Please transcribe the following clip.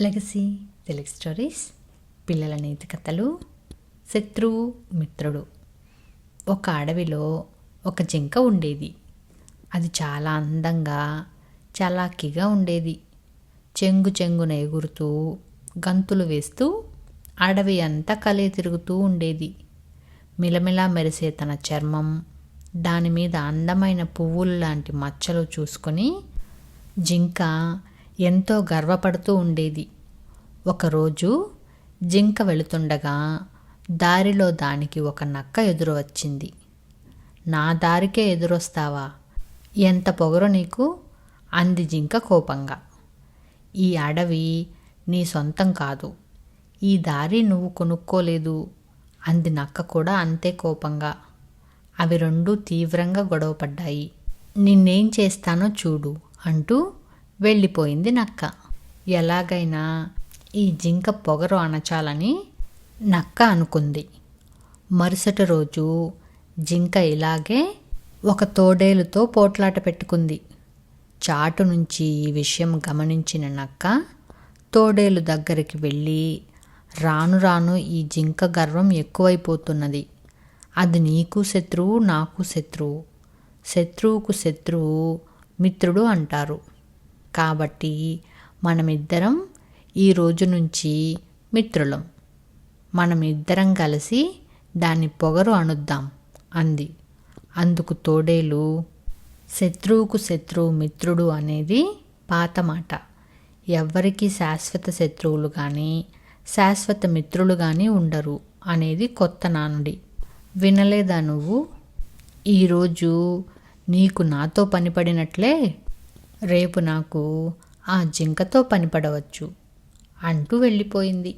Legacy Telugu stories, పిల్లల నీతి కథలు, శత్రువు మిత్రుడు. ఒక అడవిలో ఒక జింక ఉండేది. అది చాలా అందంగా, చలాకీగా ఉండేది. చెంగు చెంగున ఎగురుతూ, గంతులు వేస్తూ అడవి అంతా కలియ తిరుగుతూ ఉండేది. మిలమిలా మెరిసే తన చర్మం, దానిమీద అందమైన పువ్వులు లాంటి మచ్చలు చూసుకొని జింక ఎంతో గర్వపడుతూ ఉండేది. ఒకరోజు జింక వెళుతుండగా దారిలో దానికి ఒక నక్క ఎదురు వచ్చింది. నా దారికే ఎదురొస్తావా? ఎంత పొగరు నీకు? అంది జింక కోపంగా. ఈ అడవి నీ సొంతం కాదు, ఈ దారి నువ్వు కొనుక్కోలేదు అంది నక్క కూడా అంతే కోపంగా. అవి రెండూ తీవ్రంగా గొడవపడ్డాయి. నిన్నేం చేస్తానో చూడు అంటూ వెళ్ళిపోయింది నక్క. ఎలాగైనా ఈ జింక పొగరు అణచాలని నక్క అనుకుంది. మరుసటి రోజు జింక ఇలాగే ఒక తోడేలుతో పోట్లాట పెట్టుకుంది. చాటు నుంచి ఈ విషయం గమనించిన నక్క తోడేలు దగ్గరికి వెళ్ళి, రాను రాను ఈ జింక గర్వం ఎక్కువైపోతున్నది. అది నీకు శత్రువు, నాకు శత్రువు. శత్రువుకు శత్రువు మిత్రుడు అంటారు. కాబట్టి మనమిద్దరం ఈ రోజు నుంచి మిత్రులం. మనమిద్దరం కలిసి దాని పొగరు అణుద్దాం అంది. అందుకు తోడేలు, శత్రువుకు శత్రువు మిత్రుడు అనేది పాత మాట. ఎవ్వరికీ శాశ్వత శత్రువులు కానీ శాశ్వత మిత్రులు కానీ ఉండరు అనేది కొత్త నానుడి. వినలేదా నువ్వు? ఈరోజు నీకు నాతో పనిపడినట్లే రేపు నాకు ఆ జింకతో పనిపడవచ్చు అంటూ వెళ్ళిపోయింది.